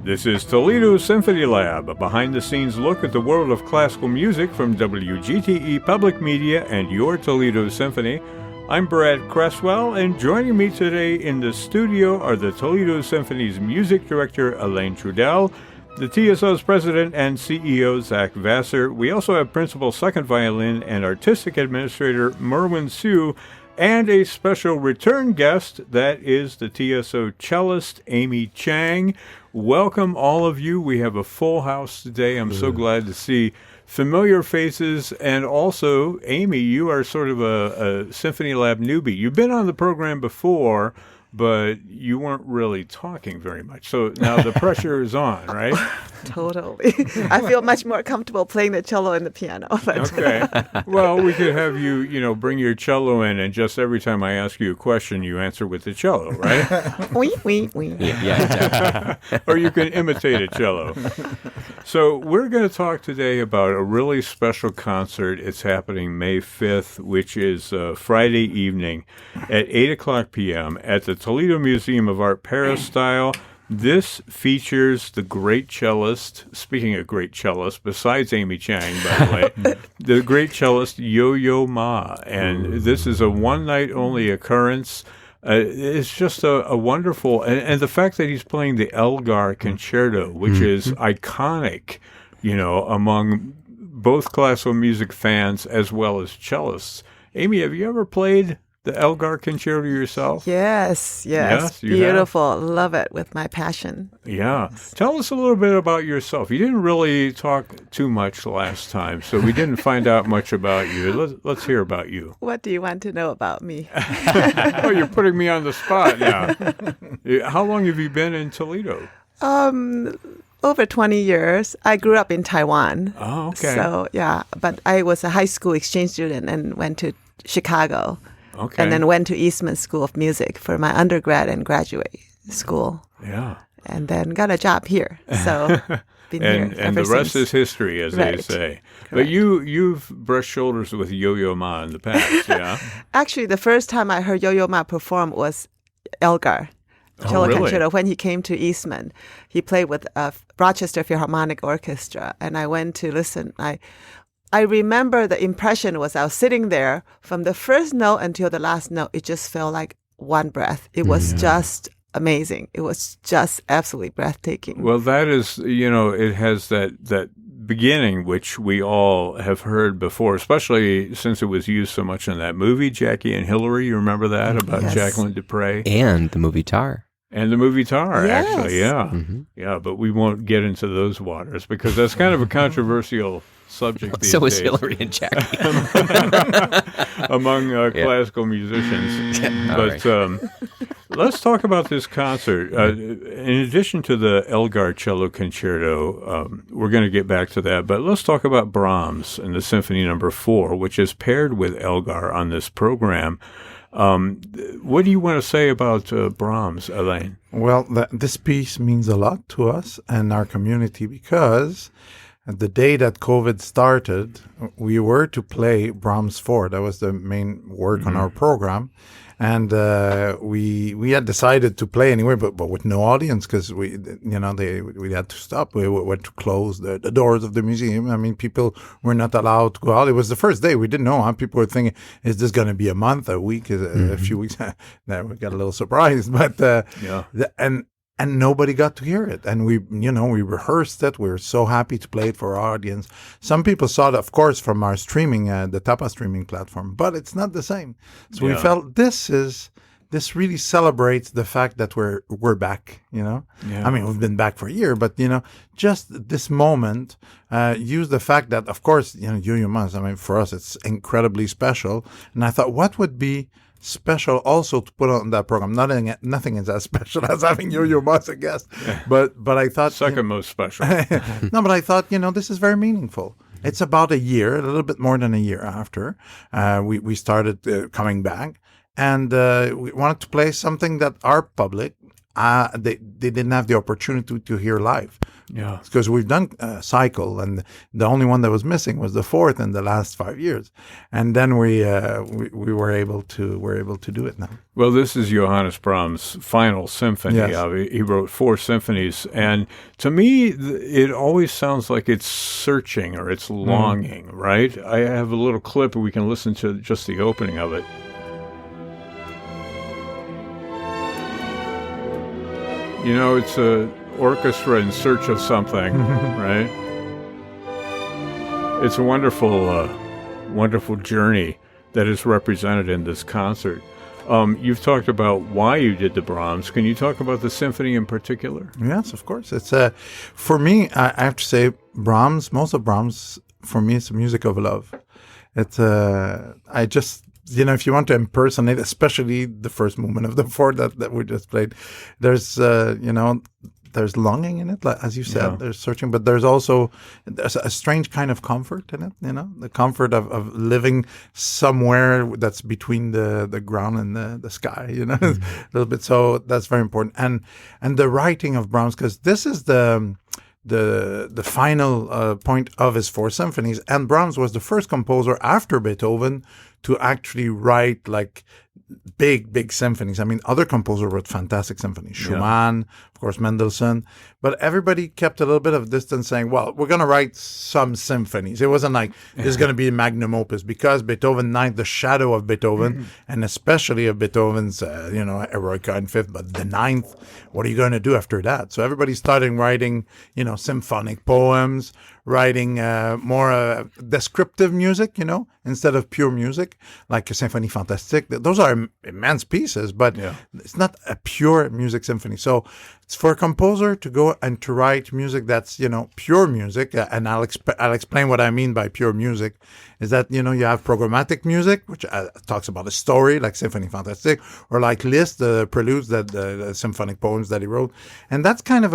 This is Toledo Symphony Lab, a behind-the-scenes look at the world of classical music from WGTE Public Media and your Toledo Symphony. I'm Brad Cresswell, and joining me today in the studio are the Toledo Symphony's music director, Elaine Trudell, the TSO's president and CEO, Zach Vassar. We also have principal second violin and artistic administrator, Merwin Sue, and a special return guest, that is the TSO cellist, Amy Chang. Welcome, all of you. We have a full house today. I'm so glad to see familiar faces. And also, Amy, you are sort of a Symphony Lab newbie. You've been on the program before, but you weren't really talking very much. So now the pressure is on, right? Totally. I feel much more comfortable playing the cello and the piano. Okay. Well, we could have you, bring your cello in, and just every time I ask you a question, you answer with the cello, right? Oui. Yeah. Or you can imitate a cello. So we're going to talk today about a really special concert. It's happening May 5th, which is Friday evening at 8 o'clock p.m. at the Toledo Museum of Art, Peristyle. This features the great cellist, speaking of great cellists, besides Amy Chang, by the way, the great cellist Yo-Yo Ma. And this is a one-night-only occurrence. It's just a wonderful, and the fact that he's playing the Elgar Concerto, which is iconic, among both classical music fans as well as cellists. Amy, have you ever played the Elgar Concerto yourself? Yes. You Beautiful. Have? Love it with my passion. Yeah. Tell us a little bit about yourself. You didn't really talk too much last time, so we didn't find out much about you. Let's hear about you. What do you want to know about me? Oh, you're putting me on the spot now. How long have you been in Toledo? Over 20 years. I grew up in Taiwan. Oh, okay. So, yeah. But I was a high school exchange student and went to Chicago. Okay. And then went to Eastman School of Music for my undergrad and graduate school. Yeah. And then got a job here. So been here and the rest since. is history, as they say. Correct. But you've brushed shoulders with Yo-Yo Ma in the past, yeah? Actually, the first time I heard Yo-Yo Ma perform was Elgar Cello Concerto when he came to Eastman. He played with Rochester Philharmonic Orchestra, and I went to listen. I remember the impression was I was sitting there from the first note until the last note. It just felt like one breath. It was just amazing. It was just absolutely breathtaking. Well, that is, it has that beginning, which we all have heard before, especially since it was used so much in that movie, Jackie and Hillary. You remember that about Jacqueline Dupre? And the movie Tar. And the movie Tar, Yes. actually, yeah. Mm-hmm. Yeah, but we won't get into those waters because that's kind of a controversial subject these So days. is Hillary and Jackie. among classical musicians. But right. Let's talk about this concert. In addition to the Elgar Cello Concerto, we're going to get back to that, but let's talk about Brahms and the Symphony No. 4, which is paired with Elgar on this program. What do you want to say about Brahms, Elaine? Well, this piece means a lot to us and our community because the day that COVID started, we were to play Brahms 4. That was the main work on our program. And we had decided to play anyway, but with no audience because we had to stop. We were to close the doors of the museum. I mean, people were not allowed to go out. It was the first day. We didn't know. Huh? People were thinking, is this going to be a month, a week, a few weeks? Now we got a little surprised, but and nobody got to hear it. And we rehearsed it. We were so happy to play it for our audience. Some people saw it, of course, from our streaming, the Tapa streaming platform, but it's not the same. So we felt this really celebrates the fact that we're back, Yeah. I mean, we've been back for a year, but, just this moment, use the fact that, of course, Yo-Yo Ma, I mean, for us, it's incredibly special. And I thought, what would be special also to put on that program? Nothing is as special as having Yo-Yo Ma as a guest, but I thought second most special. No, but I thought this is very meaningful. It's about a year, a little bit more than a year after we started coming back, and we wanted to play something that our public they didn't have the opportunity to hear live. Yeah. Because we've done a cycle, and the only one that was missing was the fourth in the last 5 years, and then we were able to do it now. Well, this is Johannes Brahms' final symphony. Yes. He wrote 4 symphonies, and to me, it always sounds like it's searching or it's longing, right? I have a little clip, and we can listen to just the opening of it. You know, it's a orchestra in search of something, right? It's a wonderful, wonderful journey that is represented in this concert. You've talked about why you did the Brahms. Can you talk about the symphony in particular? Yes, of course. It's for me, I have to say, Brahms. Most of Brahms, for me, it's music of love. It's I just. If you want to impersonate, especially the first movement of the 4 that we just played, there's there's longing in it, as you said. There's searching, but there's a strange kind of comfort in it. The comfort of living somewhere that's between the ground and the sky. A little bit. So that's very important. And the writing of Brahms, because this is the final point of his 4 symphonies, and Brahms was the first composer after Beethoven to actually write like big symphonies. I mean, other composers wrote fantastic symphonies, Schumann, of course, Mendelssohn, but everybody kept a little bit of distance, saying, well, we're going to write some symphonies. It wasn't like, this is going to be a magnum opus, because Beethoven Ninth, the shadow of Beethoven, and especially of Beethoven's, Eroica in Fifth, but the Ninth, what are you going to do after that? So everybody started writing, symphonic poems, writing more descriptive music, instead of pure music, like a Symphonie Fantastique. Those are immense pieces, but it's not a pure music symphony. So it's for a composer to go and to write music that's, pure music. And I'll explain what I mean by pure music. Is that, you have programmatic music, which talks about a story, like Symphonie Fantastique, or like Liszt, the preludes, the symphonic poems that he wrote. And that's kind of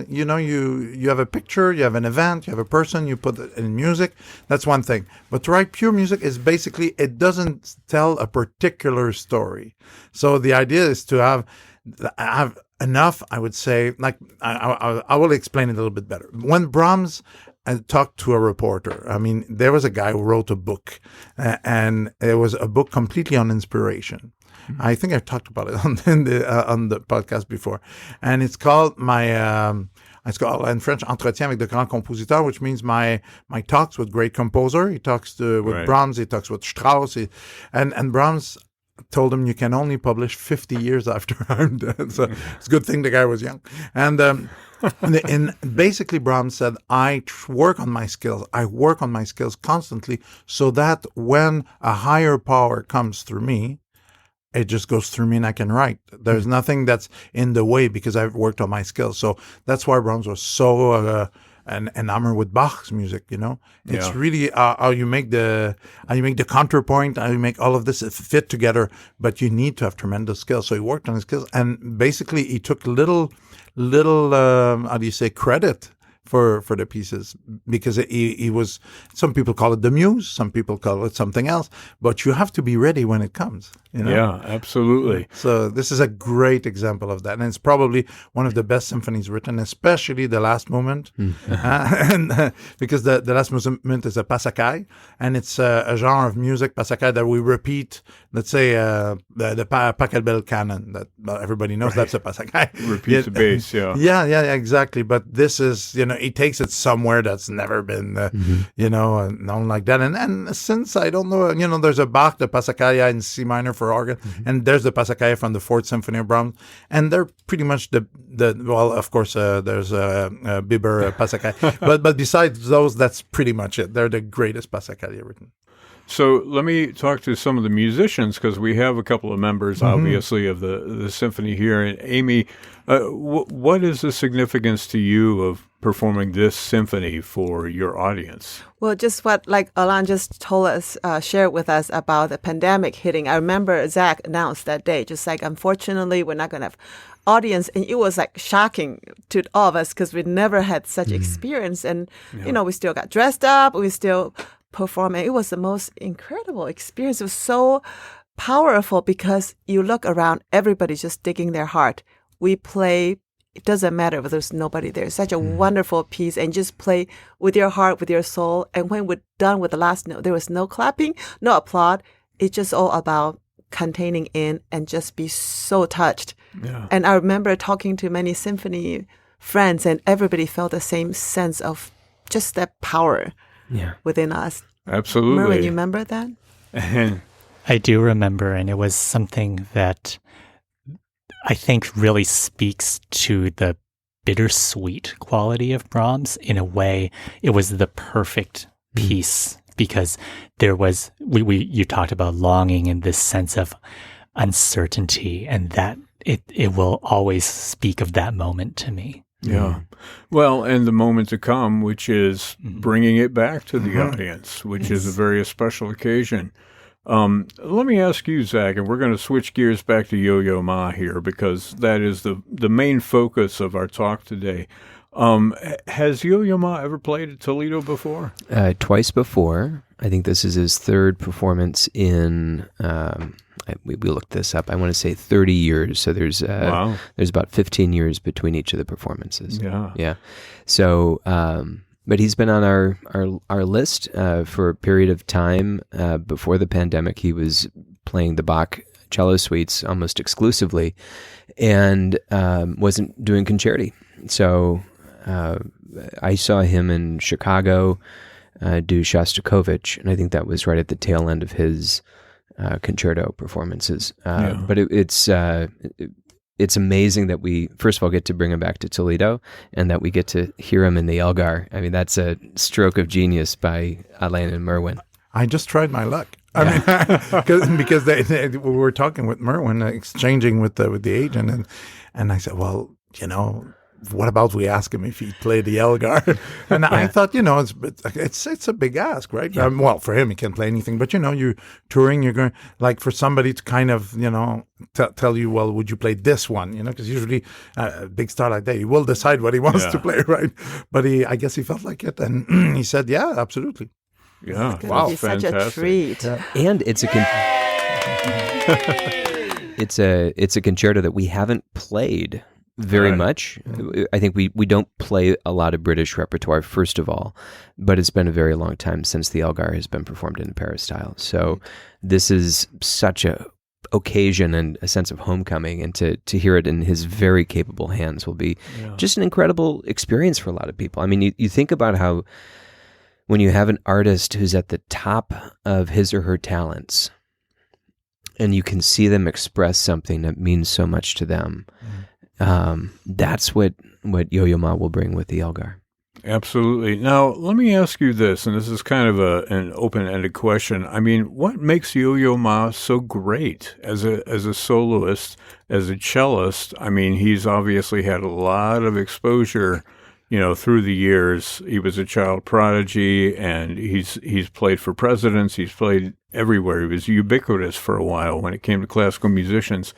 you have a picture, you have an event, you have a person, you put it in music. That's one thing. But to write pure music is basically, it doesn't tell a particular story. So the idea is to have enough, I would say, like, I will explain it a little bit better. When Brahms talked to a reporter, I mean, there was a guy who wrote a book, and it was a book completely on inspiration. I think I talked about it on the podcast before, and it's called it's called in French Entretien avec de grands compositeurs, which means my talks with great composer. He talks with Brahms, he talks with Strauss, and Brahms told him, you can only publish 50 years after I'm dead. So it's a good thing the guy was young. And basically Brahms said, I work on my skills constantly, so that when a higher power comes through me, it just goes through me and I can write. There's nothing that's in the way, because I've worked on my skills. So that's why Brahms was so enamored with Bach's music. It's really how you make the counterpoint, how you make all of this fit together. But you need to have tremendous skills. So he worked on his skills, and basically he took little how do you say, credit for the pieces, because he was, some people call it the muse, some people call it something else, but you have to be ready when it comes. Yeah, absolutely. So this is a great example of that, and it's probably one of the best symphonies written, especially the last movement, because the last movement is a passacaille, and it's a genre of music, passacaille, that we repeat. Let's say the Pachelbel canon that everybody knows. That's a passacaille. Repeats the bass, yeah, exactly. But this is, he takes it somewhere that's never been, known like that. And since I don't know, there's a Bach, the passacaille in C minor for organ, and there's the passacaille from the 4th Symphony of Brahms, and they're pretty much well, of course, there's a Biber passacaille, but besides those, that's pretty much it. They're the greatest passacaille written. So let me talk to some of the musicians, because we have a couple of members, obviously, of the symphony here. And Amy, what is the significance to you of performing this symphony for your audience? Well, just what Alain just told us, shared with us about the pandemic hitting. I remember Zach announced that day, just like, unfortunately, we're not going to have audience. And it was like shocking to all of us, because we never had such experience. And, we still got dressed up. We still performing. It was the most incredible experience. It was so powerful, because you look around, everybody's just digging their heart. we play. It doesn't matter if there's nobody there. It's such a wonderful piece, and just play with your heart, with your soul. And when we're done with the last note, there was no clapping, no applaud. It's just all about containing in and just be so touched. Yeah. And I remember talking to many symphony friends, and everybody felt the same sense of just that power within us. Absolutely. Merwin, you remember that? And I do remember, and it was something that I think really speaks to the bittersweet quality of Brahms. In a way, it was the perfect piece because there was, you talked about longing and this sense of uncertainty, and that it will always speak of that moment to me. Yeah. Well, and the moment to come, which is bringing it back to the audience, which is a very special occasion. Let me ask you, Zach, and we're going to switch gears back to Yo-Yo Ma here because that is the main focus of our talk today. Has Yo-Yo Ma ever played at Toledo before? Twice before. I think this is his third performance in, we looked this up, I want to say 30 years. So there's about 15 years between each of the performances. Yeah. So, but he's been on our list for a period of time. Before the pandemic, he was playing the Bach cello suites almost exclusively and wasn't doing concerti. So I saw him in Chicago do Shostakovich, and I think that was right at the tail end of his concerto performances. But it's amazing that we, first of all, get to bring him back to Toledo and that we get to hear him in the Elgar. I mean, that's a stroke of genius by Alain and Merwin. I just tried my luck. I mean, because we were talking with Merwin, exchanging with the agent, and I said, well, what about we ask him if he played the Elgar? And I thought, it's a big ask, right? Yeah. Well, for him, he can play anything. But, you're touring, you're going, like for somebody to kind of, tell you, well, would you play this one? Because usually a big star like that, he will decide what he wants to play, right? But I guess he felt like it. And he said, yeah, absolutely. Yeah. Wow. It's such a treat. Yeah. And it's a concerto that we haven't played very much. I think we don't play a lot of British repertoire, first of all, but it's been a very long time since the Elgar has been performed in Peristyle. So this is such a occasion and a sense of homecoming, and to hear it in his very capable hands will be just an incredible experience for a lot of people. I mean, you think about how when you have an artist who's at the top of his or her talents and you can see them express something that means so much to them, that's what Yo-Yo Ma will bring with the Elgar. Absolutely. Now, let me ask you this, and this is kind of an open-ended question. I mean, what makes Yo-Yo Ma so great as a soloist, as a cellist? I mean, he's obviously had a lot of exposure, through the years. He was a child prodigy, and he's played for presidents. He's played everywhere. He was ubiquitous for a while when it came to classical musicians.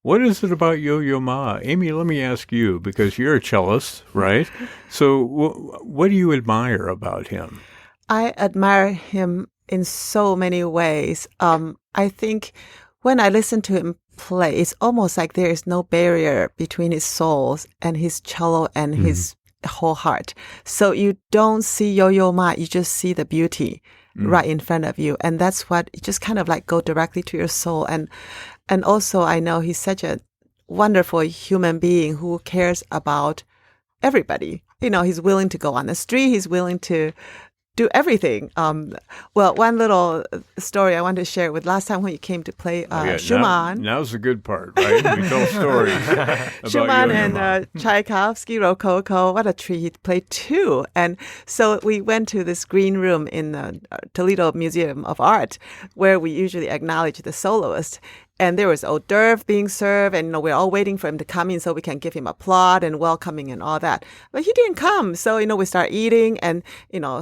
What is it about Yo-Yo Ma? Amy, let me ask you, because you're a cellist, right? So what do you admire about him? I admire him in so many ways. I think when I listen to him play, it's almost like there is no barrier between his soul and his cello and his whole heart. So you don't see Yo-Yo Ma, you just see the beauty right in front of you. And that's what, you just kind of like go directly to your soul. And also, I know he's such a wonderful human being who cares about everybody. He's willing to go on the street. He's willing to do everything. Well, one little story I want to share with last time when you came to play Schumann. Now's the good part, right? We tell stories about Schumann Yo-Yo and Ma. Tchaikovsky, Rococo. What a treat. He played two. And so we went to this green room in the Toledo Museum of Art where we usually acknowledge the soloist. And there was hors d'oeuvre being served, and we're all waiting for him to come in so we can give him applaud and welcoming and all that. But he didn't come, so we start eating and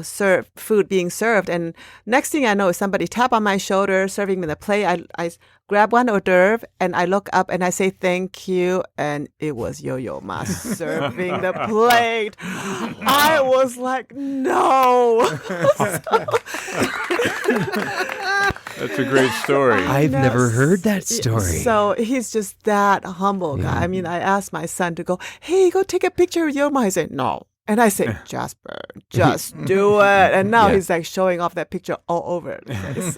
serve food being served. And next thing I know, somebody tap on my shoulder, serving me the plate. I grab one hors d'oeuvre and I look up and I say thank you, and it was Yo-Yo Ma serving the plate. I was like, no. That's a great story. I've never heard that story. So he's just that humble guy. I mean, I asked my son to go, hey, go take a picture with Yo-Ma. He said, no. And I said, Jasper, just do it. And now he's like showing off that picture all over the place.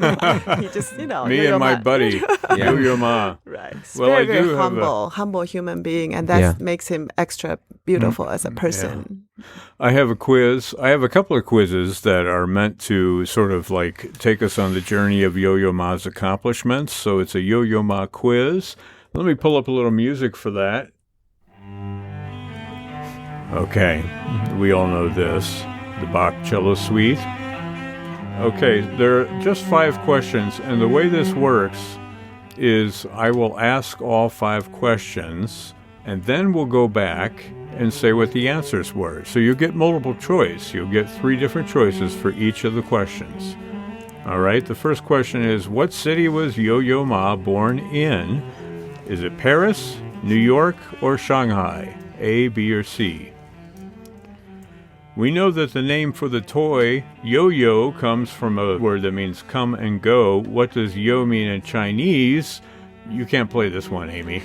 He just, Me and my buddy, Yo-Ma. Right. Well, very humble human being. And that makes him extra beautiful as a person. Yeah. I have a quiz. I have a couple of quizzes that are meant to sort of like take us on the journey of Yo-Yo Ma's accomplishments. So it's a Yo-Yo Ma quiz. Let me pull up a little music for that. Okay, we all know this, the Bach Cello Suite. Okay, there are just 5 questions, and the way this works is I will ask all 5 questions, and then we'll go back and say what the answers were. So you get multiple choice. You'll get 3 different choices for each of the questions. All right, the first question is, what city was Yo-Yo Ma born in? Is it Paris, New York, or Shanghai? A, B, or C? We know that the name for the toy, yo-yo, comes from a word that means come and go. What does yo mean in Chinese? You can't play this one, Amy.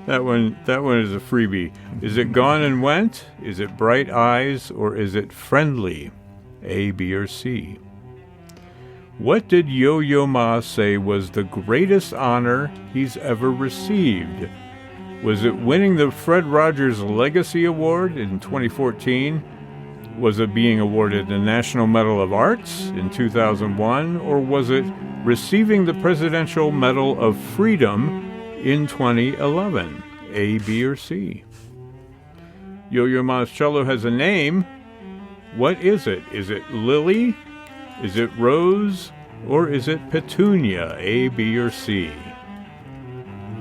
That one is a freebie. Is it gone and went? Is it bright eyes? Or is it friendly? A, B, or C? What did Yo-Yo Ma say was the greatest honor he's ever received? Was it winning the Fred Rogers Legacy Award in 2014? Was it being awarded the National Medal of Arts in 2001? Or was it receiving the Presidential Medal of Freedom in 2011? A, B, or C? Yo-Yo Ma's cello has a name. What is it? Is it Lily? Is it Rose? Or is it Petunia? A, B, or C?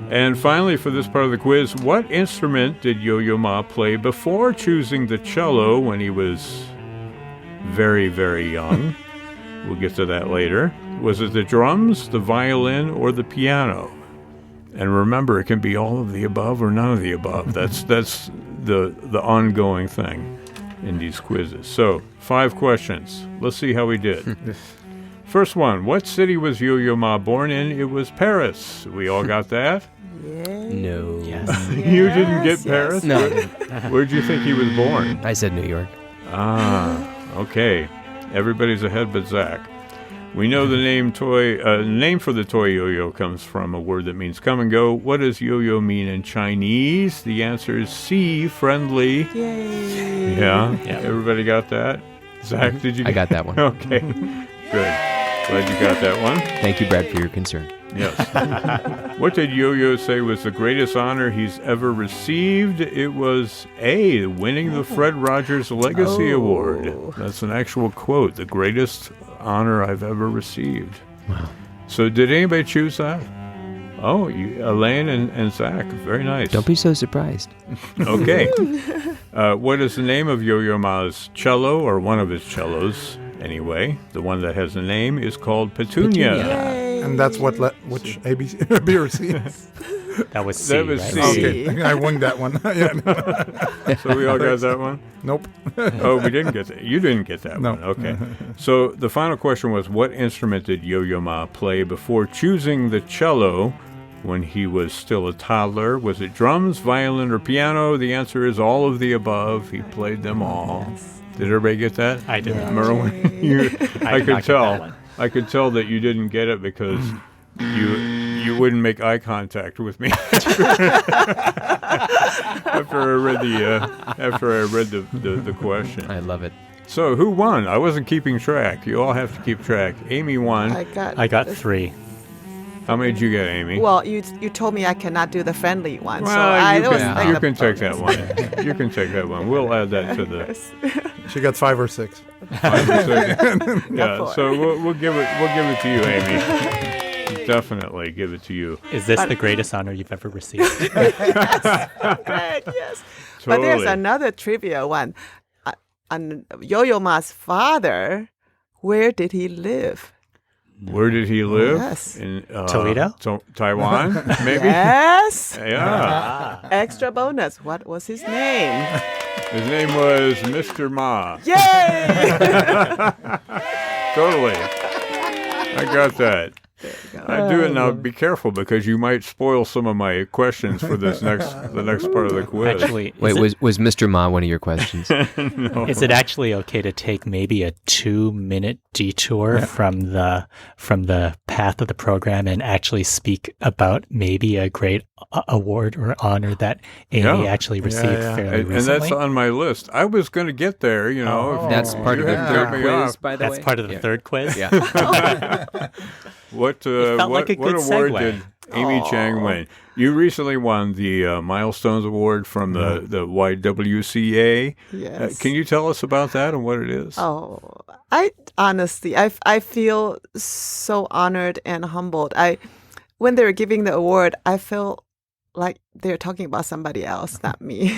And finally, for this part of the quiz, what instrument did Yo-Yo Ma play before choosing the cello when he was very, very young? We'll get to that later. Was it the drums, the violin, or the piano? And remember, it can be all of the above or none of the above. That's the ongoing thing in these quizzes. So, 5 questions. Let's see how we did. First one, what city was Yo-Yo Ma born in? It was Paris. We all got that? No. Yes. You didn't get Paris? No. Where'd you think he was born? I said New York. Ah, okay. Everybody's ahead but Zach. We know the name for the toy yo-yo comes from a word that means come and go. What does yo-yo mean in Chinese? The answer is C, friendly. Yay. Yeah. Everybody got that? Zach, did you? I got that one. Okay, good. Glad you got that one. Thank you, Brad, for your concern. Yes. What did Yo-Yo say was the greatest honor he's ever received? It was A, winning the Fred Rogers Legacy Award. That's an actual quote. The greatest honor I've ever received. Wow. So did anybody choose that? Oh, Elaine and Zach. Very nice. Don't be so surprised. Okay. What is the name of Yo-Yo Ma's cello, or one of his cellos? Anyway, the one that has a name is called Petunia. And that's which ABC, B or C? That was C, That was right? C. Okay, I won that one. So we all got that one? Nope. Oh, we didn't get that. You didn't get that one. Okay. So the final question was, what instrument did Yo-Yo Ma play before choosing the cello when he was still a toddler? Was it drums, violin, or piano? The answer is all of the above. He played them all. Yes. Did everybody get that? I did. Merwin, I did could not get tell. that one. I could tell that you didn't get it because you wouldn't make eye contact with me after I read the question. I love it. So who won? I wasn't keeping track. You all have to keep track. Amy won. I got 3. How many did you get, Amy? Well, you told me I cannot do the friendly one, Well, so I you was can, thinking you the can take bonus. that one. You can take that one. We'll add that to the She got 5 or 6. 5 or 6. Yeah. Four. So we'll give it to you, Amy. Definitely give it to you. Is this the greatest honor you've ever received? Great, yes. But there's Totally. another trivia one. On Yo-Yo Ma's father, where did he live? Where did he live? Yes. In Toledo? Taiwan, maybe? Yes. Yeah. Extra bonus. What was his name? His name was Mr. Ma. Yay! Totally. got that. I do it now. Be careful because you might spoil some of my questions for the next part of the quiz. Actually, wait, was Mr. Ma one of your questions? No. Is it actually okay to take maybe a 2-minute detour from the path of the program and actually speak about maybe a great award or honor that Amy actually received fairly recently? And that's on my list. I was going to get there, you know. That's part of the third quiz, by the way. That's part of the third quiz? Yeah. What like a good award segue. did Amy Chang win? You recently won the Milestones Award from the YWCA. Yes. Can you tell us about that and what it is? Oh, I honestly, I feel so honored and humbled. When they were giving the award, I felt like they're talking about somebody else, not me.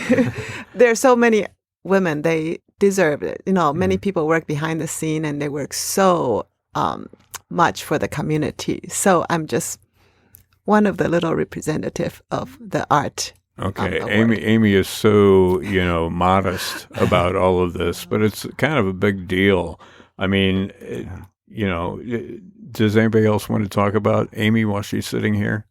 There are so many women, they deserve it. You know, many people work behind the scene and they work so much for the community. So I'm just one of the little representative of the art. Okay, Amy is so, modest about all of this, but it's kind of a big deal. I mean, does anybody else want to talk about Amy while she's sitting here?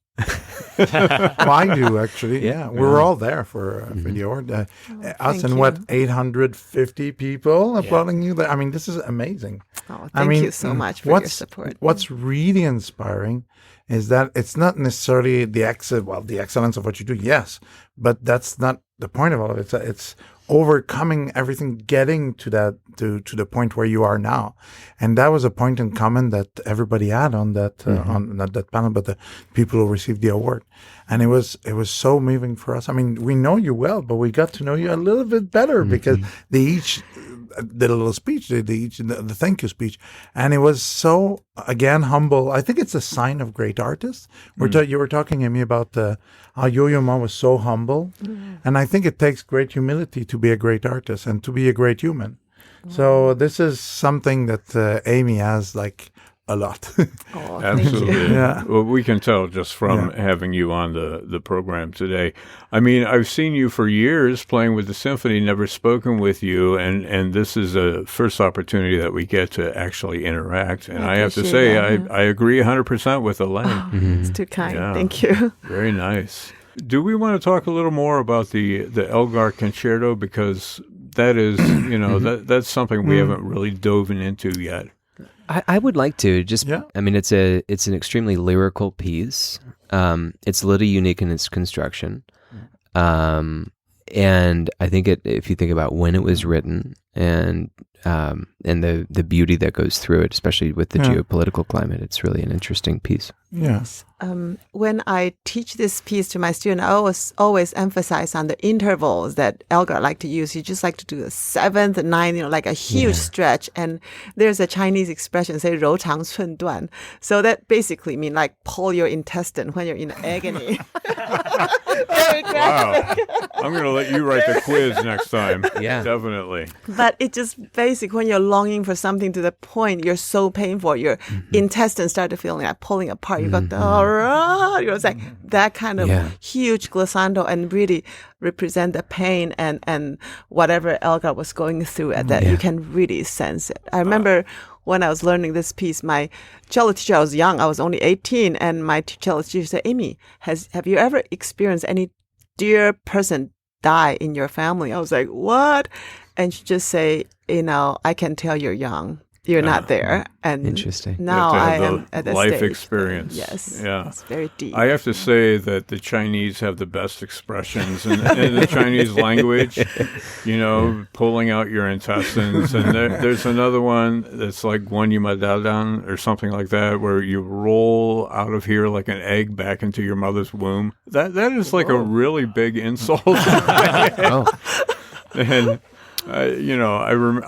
Well, I do, actually. Yeah, we were all there for the award. Us and 850 people applauding you. I mean, this is amazing. Oh, thank you so much for your support. What's really inspiring is that it's not necessarily the excellence of what you do, yes, but that's not the point of all of it. It's overcoming everything, getting to that to the point where you are now, and that was a point in common that everybody had on that on not that panel, but the people who received the award, and it was so moving for us. I mean, we know you well, but we got to know you a little bit better because they each did a little speech, the thank you speech, and it was so again humble. I think it's a sign of great artists. You were talking, Amy, about how Yo-Yo Ma was so humble, and I think it takes great humility to be a great artist and to be a great human. So this is something that Amy has a lot. Oh, absolutely. Thank you. Yeah. Well, we can tell just from having you on the program today. I mean, I've seen you for years playing with the symphony, never spoken with you, and this is a first opportunity that we get to actually interact. And I have to say, I agree 100% with Elaine. Oh, it's too kind. Yeah. Thank you. Very nice. Do we want to talk a little more about the Elgar Concerto, because that is, that's something we haven't really dove into yet. I would like to just. Yeah. I mean, it's an extremely lyrical piece. It's a little unique in its construction, and I think if you think about when it was written and the beauty that goes through it, especially with the geopolitical climate, it's really an interesting piece. Yes. When I teach this piece to my student, I always emphasize on the intervals that Elgar liked to use. He just like to do the 7th, 9th, like a huge stretch. And there's a Chinese expression, say 柔肠寸断. So that basically means like pull your intestine when you're in agony. Wow. I'm going to let you write the quiz next time. Yeah. Definitely. But it just basically, when you're longing for something to the point, you're so painful, your intestines start to feel like pulling apart. You got it's like that kind of huge glissando, and really represent the pain and whatever Elgar was going through at that. You can really sense it. I remember when I was learning this piece, my cello teacher, I was young, I was only 18, and my cello teacher said, Amy, have you ever experienced any dear person die in your family? I was like, what? And she just say, I can tell you're young. You're not there. And interesting. Now I am at that life stage. experience. Yes. Yeah. It's very deep. I have to say that the Chinese have the best expressions in the Chinese language, pulling out your intestines. And there's another one that's like guanyumadadang or something like that, where you roll out of here like an egg back into your mother's womb. That is like a really big insult. And I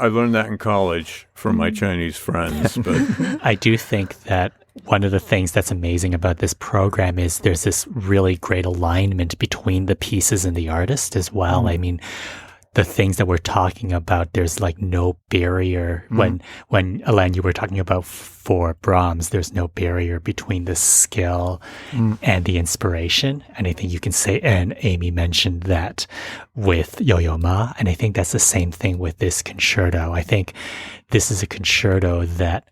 learned that in college from my Chinese friends. But I do think that one of the things that's amazing about this program is there's this really great alignment between the pieces and the artist as well. I mean, the things that we're talking about, there's like no barrier. When Elaine, you were talking about for Brahms, there's no barrier between the skill and the inspiration. And I think you can say, and Amy mentioned that with Yo-Yo Ma, and I think that's the same thing with this concerto. I think this is a concerto that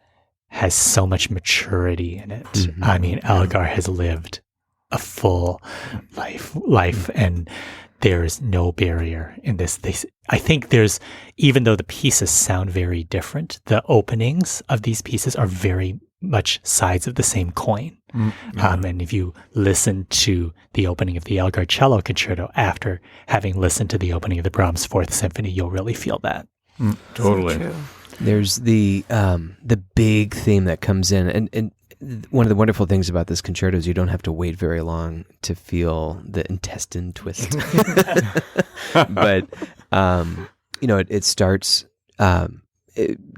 has so much maturity in it. Mm-hmm. I mean, Elgar has lived a full life, and there's no barrier in this. I think even though the pieces sound very different, the openings of these pieces are very much sides of the same coin. Mm-hmm. And if you listen to the opening of the Elgar Cello Concerto after having listened to the opening of the Brahms Fourth Symphony, you'll really feel that. Totally. So there's the big theme that comes in, and one of the wonderful things about this concerto is you don't have to wait very long to feel the intestine twist. But it starts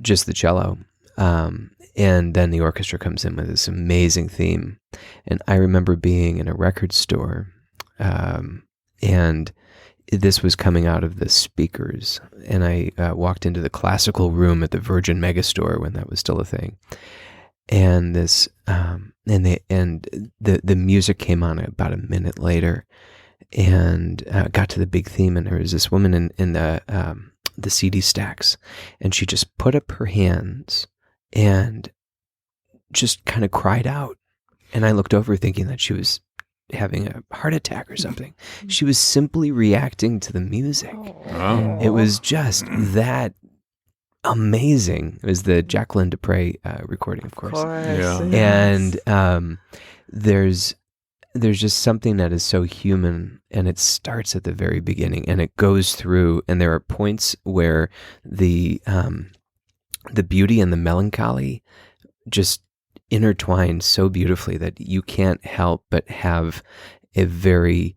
just the cello, and then the orchestra comes in with this amazing theme. And I remember being in a record store, and this was coming out of the speakers, and I walked into the classical room at the Virgin Megastore when that was still a thing, and this the music came on about a minute later, and got to the big theme, and there was this woman in the CD stacks, and she just put up her hands and just kind of cried out, and I looked over thinking that she was having a heart attack or something. She was simply reacting to the music. Oh. It was just that amazing. It was the Jacqueline Dupre recording, of course. Yeah. Yes. And there's just something that is so human, and it starts at the very beginning, and it goes through, and there are points where the beauty and the melancholy just intertwined so beautifully that you can't help but have a very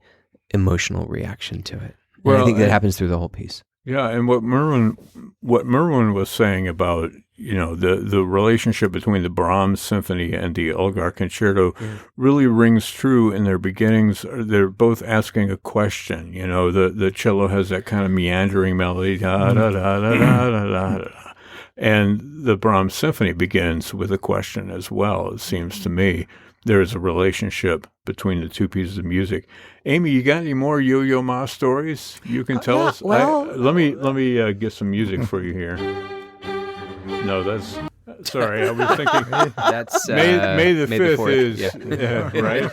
emotional reaction to it. Well, and I think that happens through the whole piece. Yeah, and what Merwin was saying about, the relationship between the Brahms Symphony and the Elgar Concerto really rings true in their beginnings. They're both asking a question. The cello has that kind of meandering melody, da da da da da da da. And the Brahms Symphony begins with a question as well, it seems to me. There is a relationship between the two pieces of music. Amy, you got any more Yo-Yo Ma stories you can tell us? Well, let me get some music for you here. No, that's... Sorry, I was thinking... That's May the 5th is... Yeah. Right?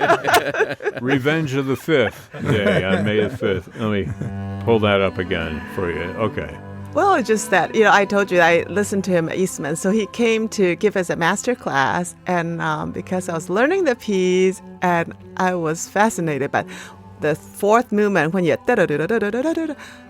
Revenge of the 5th day on May the 5th. Let me pull that up again for you. Okay. Well, it's just that, I told you I listened to him at Eastman. So he came to give us a master class. And because I was learning the piece, and I was fascinated by the fourth movement, when you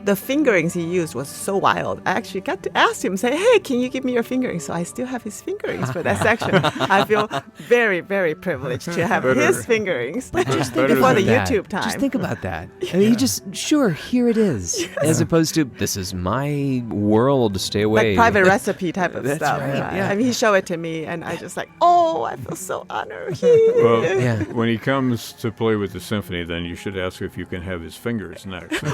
the fingerings he used was so wild. I actually got to ask him, say, hey, can you give me your fingerings? So I still have his fingerings for that section. I feel very, very privileged to have his fingerings before the YouTube time. Just think about that. I mean, here it is. Yes. As opposed to, this is my world, stay away. Like private recipe type of That's stuff. Right. Yeah. I mean, he showed it to me, and I just I feel so honored. Well, when he comes to play with the symphony, then you should ask if you can have his fingers next.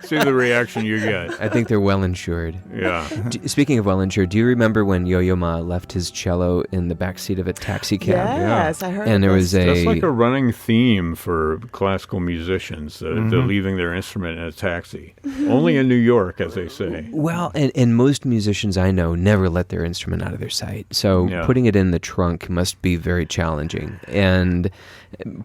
See the reaction you get. I think they're well insured. Yeah. Speaking of well insured, do you remember when Yo-Yo Ma left his cello in the backseat of a taxi cab? Yes, I heard. And there was that's like a running theme for classical musicians. They're leaving their instrument in a taxi. Only in New York, as they say. Well, and most musicians I know never let their instrument out of their sight. So putting it in the trunk must be very challenging, and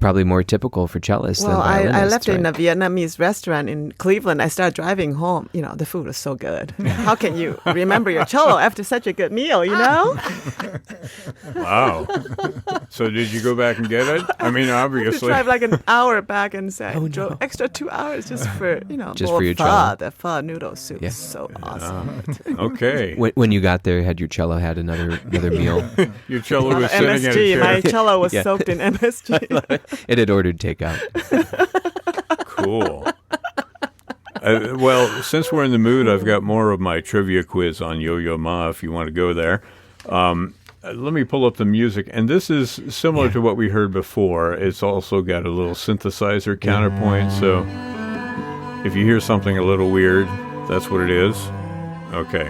probably more typical for cellists than violinists. I left it in a Vietnamese restaurant in Cleveland. I started driving home. The food was so good. How can you remember your cello after such a good meal, Wow. So did you go back and get it? I mean, obviously. I had to drive like an hour back and drove extra 2 hours just for, just for your cello. The pho noodle soup was so awesome. Okay. When you got there, had your cello had another meal? Your cello was sitting in a chair. My cello was soaked in MSG. It had ordered takeout. Cool. Well, since we're in the mood, I've got more of my trivia quiz on Yo-Yo Ma if you want to go there. Let me pull up the music. And this is similar to what we heard before. It's also got a little synthesizer counterpoint. So if you hear something a little weird, that's what it is. Okay.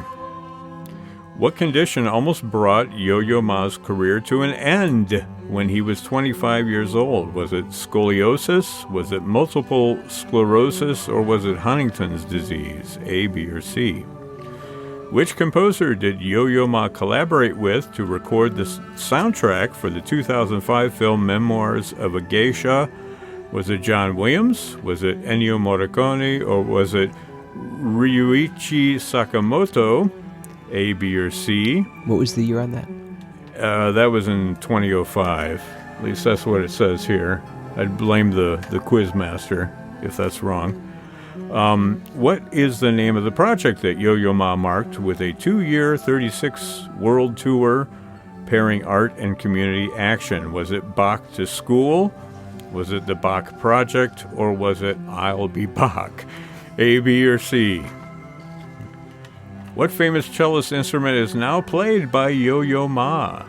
What condition almost brought Yo-Yo Ma's career to an end when he was 25 years old? Was it scoliosis? Was it multiple sclerosis? Or was it Huntington's disease? A, B, or C? Which composer did Yo-Yo Ma collaborate with to record the soundtrack for the 2005 film Memoirs of a Geisha? Was it John Williams? Was it Ennio Morricone? Or was it Ryuichi Sakamoto? A, B, or C? What was the year on that? That was in 2005. At least that's what it says here. I'd blame the quiz master if that's wrong. What is the name of the project that Yo-Yo Ma marked with a 2-year, 36 world tour pairing art and community action? Was it Bach to School? Was it the Bach Project? Or was it I'll Be Bach? A, B, or C? What famous cellist instrument is now played by Yo-Yo Ma?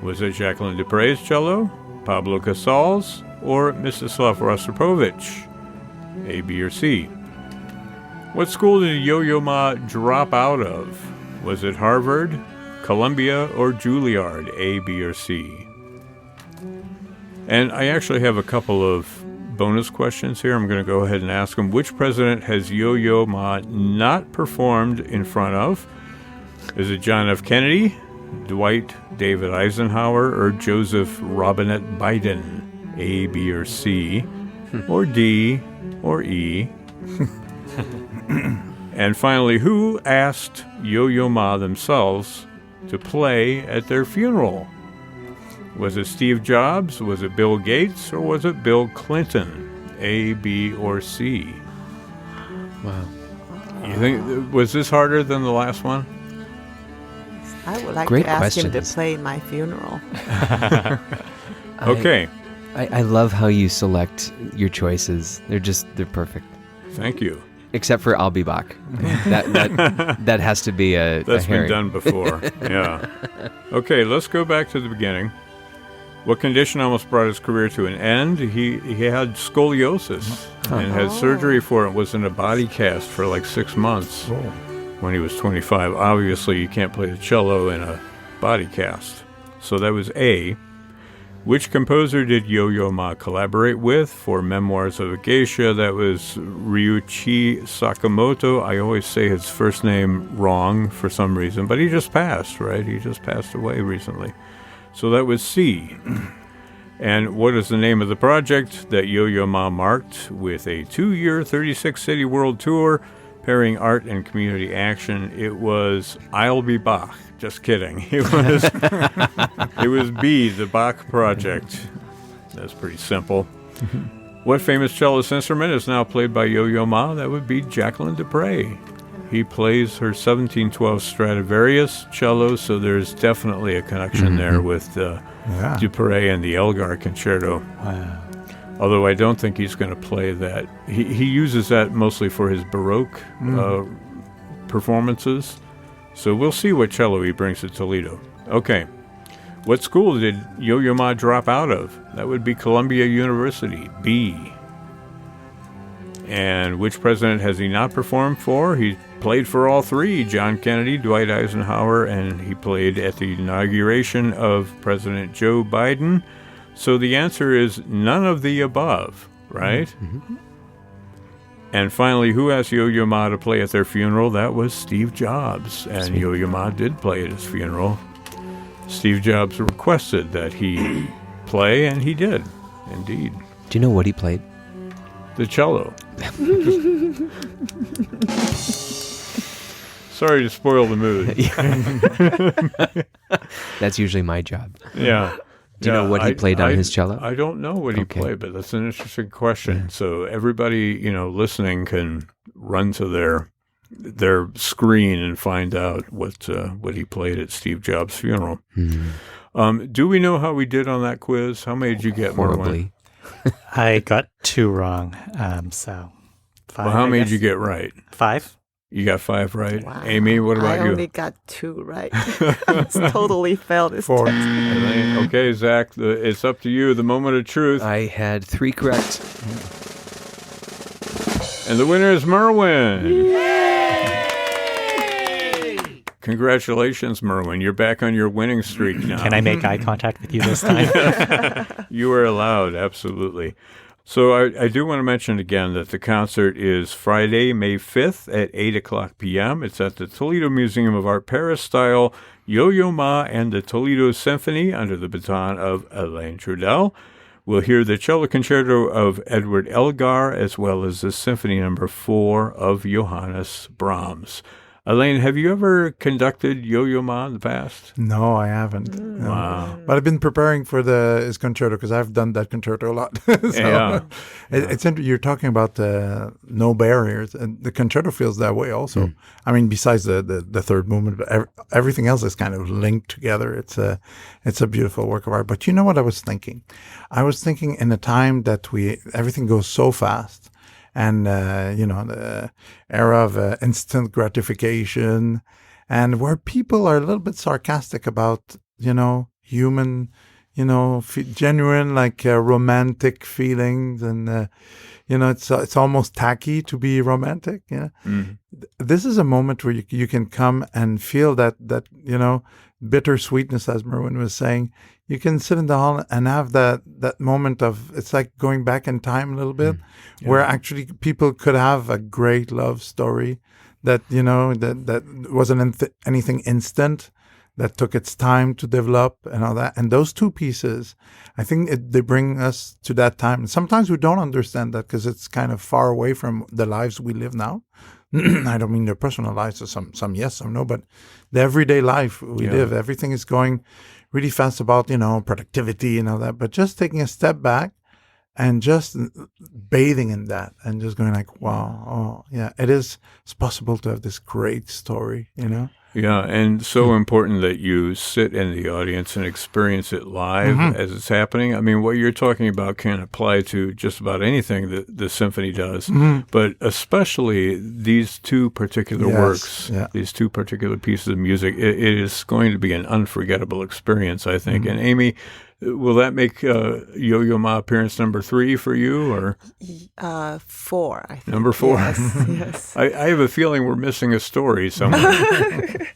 Was it Jacqueline Dupre's cello, Pablo Casal's, or Mstislav Rostropovich? A, B, or C? What school did Yo-Yo Ma drop out of? Was it Harvard, Columbia, or Juilliard? A, B, or C? And I actually have a couple of bonus questions here. I'm going to go ahead and ask them. Which president has Yo-Yo Ma not performed in front of? Is it John F. Kennedy, Dwight David Eisenhower, or Joseph Robinette Biden? A, B, or C? Or D, or E? And finally, who asked Yo-Yo Ma themselves to play at their funeral? Was it Steve Jobs, was it Bill Gates, or was it Bill Clinton? A, B, or C? Wow. You think, was this harder than the last one? I would like Great to ask him questions. to play my funeral. Okay. I love how you select your choices. They're perfect. Thank you. Except for I'll Be Bach. That has to be a That's a been herring. done before. Yeah. Okay, let's go back to the beginning. What condition almost brought his career to an end? He had scoliosis and had surgery for it. Was in a body cast for like 6 months when he was 25. Obviously, you can't play the cello in a body cast. So that was A. Which composer did Yo-Yo Ma collaborate with for Memoirs of a Geisha? That was Ryuichi Sakamoto. I always say his first name wrong for some reason, but he just passed, right? He just passed away recently. So that was C. And what is the name of the project that Yo-Yo Ma marked with a 2-year, 36-city world tour pairing art and community action? It was I'll Be Bach. Just kidding. It was B, the Bach Project. That's pretty simple. What famous cellist instrument is now played by Yo-Yo Ma? That would be Jacqueline Dupre. He plays her 1712 Stradivarius cello, so there's definitely a connection there with Dupre and the Elgar Concerto. Wow. Although I don't think he's going to play that. He uses that mostly for his Baroque performances. So we'll see what cello he brings to Toledo. Okay. What school did Yo-Yo Ma drop out of? That would be Columbia University, B. And which president has he not performed for? He played for all three, John Kennedy, Dwight Eisenhower, and he played at the inauguration of President Joe Biden. So the answer is none of the above, right? Mm-hmm. And finally, who asked Yo-Yo Ma to play at their funeral? That was Steve Jobs, and Yo-Yo Ma did play at his funeral. Steve Jobs requested that he play, and he did, indeed. Do you know what he played? The cello. Sorry to spoil the mood. That's usually my job. Yeah. Do you know what he played on his cello? I don't know what he played, but that's an interesting question. Yeah. So everybody, listening can run to their screen and find out what he played at Steve Jobs' funeral. Mm-hmm. Do we know how we did on that quiz? How many did you get, Horribly. I got 2 wrong, so 5. Well, how many did you get right? 5. You got 5 right. Wow. Amy, what about you? I only got 2 right. It's totally failed this 4. test. Okay, Zach, it's up to you. The moment of truth. I had 3 correct. And the winner is Merwin. Yay! Congratulations, Merwin. You're back on your winning streak now. Can I make eye contact with you this time? You are allowed, absolutely. So I do want to mention again that the concert is Friday, May 5th at 8 o'clock p.m. It's at the Toledo Museum of Art Peristyle, Yo-Yo Ma and the Toledo Symphony under the baton of Elaine Trudell. We'll hear the cello concerto of Edward Elgar as well as the Symphony No. 4 of Johannes Brahms. Elaine, have you ever conducted Yo-Yo Ma in the past? No, I haven't. No. Wow. But I've been preparing for his concerto because I've done that concerto a lot. It's you're talking about no barriers, and the concerto feels that way also. I mean, besides the third movement, but everything else is kind of linked together. It's a beautiful work of art. But you know what I was thinking? I was thinking in a time that everything goes so fast. And, the era of instant gratification, and where people are a little bit sarcastic about, human, genuine, romantic feelings. And, it's almost tacky to be romantic. Yeah. This is a moment where you can come and feel that bittersweetness, as Merwin was saying. You can sit in the hall and have that moment of, it's like going back in time a little bit, where actually people could have a great love story that, that wasn't anything instant, that took its time to develop and all that. And those two pieces, I think they bring us to that time. And sometimes we don't understand that because it's kind of far away from the lives we live now. I don't mean their personal lives, or some yes, some no, but the everyday life we live, everything is going really fast about, productivity and all that, but just taking a step back and just bathing in that and just going like, wow, it's possible to have this great story, Yeah, and so important that you sit in the audience and experience it live as it's happening. I mean, what you're talking about can apply to just about anything that the symphony does, but especially these two particular works, these two particular pieces of music. It is going to be an unforgettable experience, I think. And Amy, will that make Yo-Yo Ma appearance number 3 for you, or 4? I think. Number 4. Yes. I have a feeling we're missing a story somewhere.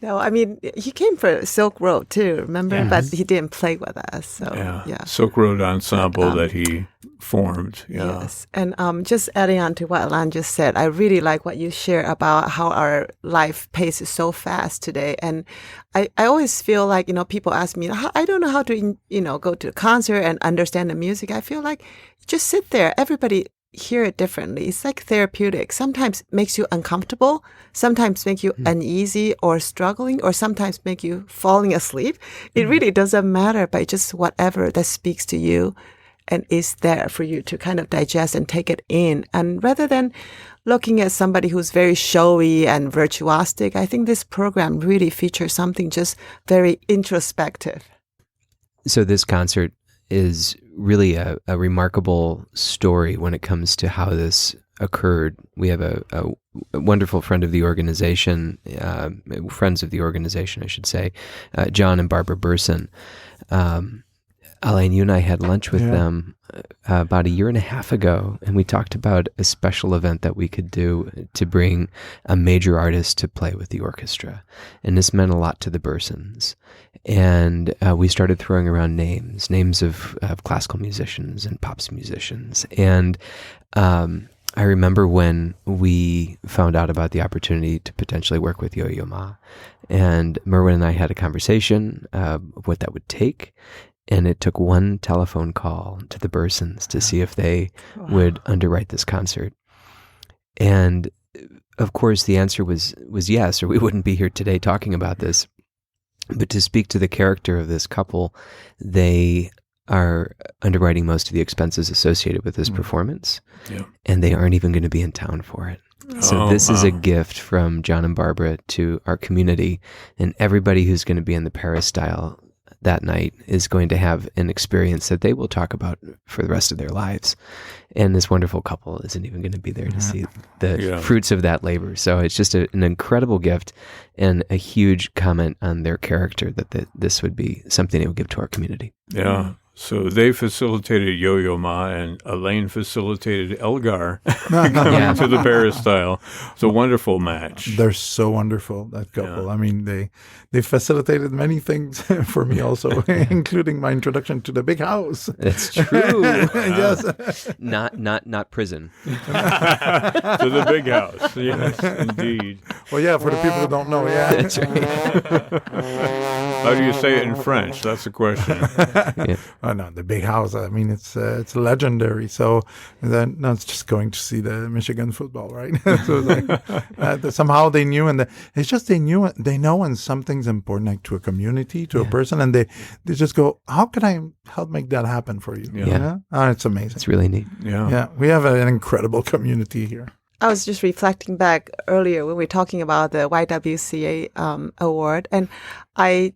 No, I mean, he came for Silk Road too, remember? Yes. But he didn't play with us. So, Silk Road Ensemble that he formed. Yeah. Yes. And just adding on to what Alain just said, I really like what you share about how our life pace is so fast today. And I always feel like, people ask me, I don't know how to, go to a concert and understand the music. I feel like just sit there. Everybody hear it differently. It's like therapeutic. Sometimes makes you uncomfortable, sometimes make you uneasy or struggling, or sometimes make you falling asleep. It really doesn't matter, but just whatever that speaks to you and is there for you to kind of digest and take it in. And rather than looking at somebody who's very showy and virtuosic, I think this program really features something just very introspective. So this concert is really a remarkable story when it comes to how this occurred. We have a wonderful friend of the organization, friends of the organization, I should say, John and Barbara Burson. Alain, you and I had lunch with them about 1.5 years ago, and we talked about a special event that we could do to bring a major artist to play with the orchestra. And this meant a lot to the Bursons. And we started throwing around names of classical musicians and pops musicians. And I remember when we found out about the opportunity to potentially work with Yo-Yo Ma. And Merwin and I had a conversation of what that would take. And it took one telephone call to the Bursons to see if they would underwrite this concert. And of course, the answer was yes, or we wouldn't be here today talking about this. But to speak to the character of this couple, they are underwriting most of the expenses associated with this performance, and they aren't even going to be in town for it. So this is a gift from John and Barbara to our community, and everybody who's going to be in the Peristyle that night is going to have an experience that they will talk about for the rest of their lives. And this wonderful couple isn't even going to be there to see the fruits of that labor. So it's just an incredible gift and a huge comment on their character that this would be something they would give to our community. Yeah. So they facilitated Yo-Yo Ma, and Elaine facilitated Elgar coming to the Peristyle. It's a wonderful match. They're so wonderful, that couple. Yeah. I mean, they facilitated many things for me also, including my introduction to the big house. That's true. Yes. Not prison. To the big house. Yes, indeed. Well, yeah, for the people who don't know, yeah. That's right. How do you say it in French? That's the question. Yeah. Oh, no, the big house. I mean, it's legendary. So then, no, it's just going to see the Michigan football, right? So it's like, somehow they knew, and it's just they know when something's important, like to a community, to a person, and they just go, how can I help make that happen for you? Yeah. You know? Oh, it's amazing. It's really neat. Yeah. We have an incredible community here. I was just reflecting back earlier when we were talking about the YWCA award, and I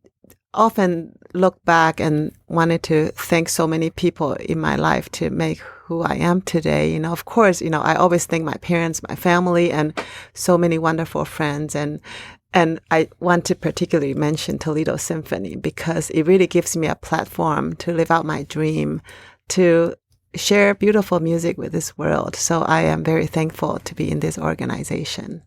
often look back and wanted to thank so many people in my life to make who I am today. You know, of course, you know, I always thank my parents, my family, and so many wonderful friends. And I want to particularly mention Toledo Symphony because it really gives me a platform to live out my dream, to share beautiful music with this world. So I am very thankful to be in this organization.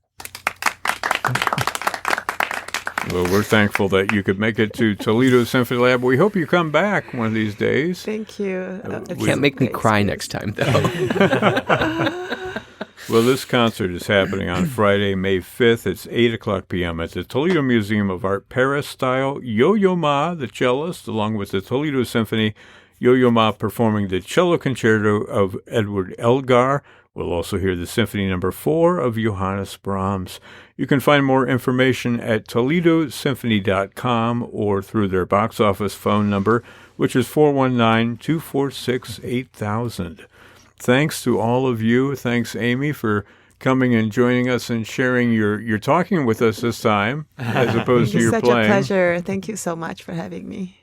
Well, we're thankful that you could make it to Toledo Symphony Lab. We hope you come back one of these days. Thank you. Can't make me cry next time, though. Well, this concert is happening on Friday, May 5th. It's 8 o'clock p.m. at the Toledo Museum of Art Peristyle. Yo-Yo Ma, the cellist, along with the Toledo Symphony. Yo-Yo Ma performing the Cello Concerto of Edward Elgar. We'll also hear the Symphony No. 4 of Johannes Brahms. You can find more information at toledosymphony.com or through their box office phone number, which is 419-246-8000. Thanks to all of you. Thanks, Amy, for coming and joining us and sharing your talking with us this time, as opposed to your playing. It's such a pleasure. Thank you so much for having me.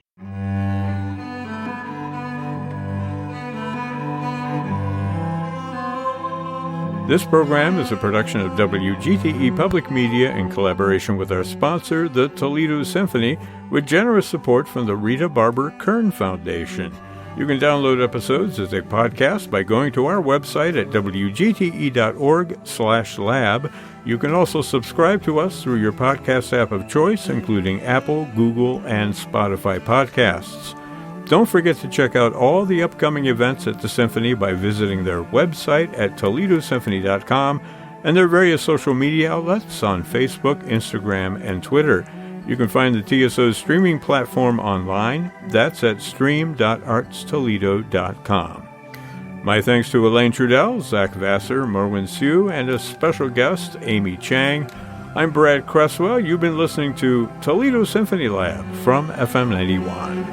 This program is a production of WGTE Public Media in collaboration with our sponsor, the Toledo Symphony, with generous support from the Rita Barber Kern Foundation. You can download episodes as a podcast by going to our website at wgte.org/lab. You can also subscribe to us through your podcast app of choice, including Apple, Google, and Spotify podcasts. Don't forget to check out all the upcoming events at the Symphony by visiting their website at toledosymphony.com and their various social media outlets on Facebook, Instagram, and Twitter. You can find the TSO's streaming platform online. That's at stream.artstoledo.com. My thanks to Elaine Trudell, Zach Vassar, Merwin Sue, and a special guest, Amy Chang. I'm Brad Cresswell. You've been listening to Toledo Symphony Lab from FM 91.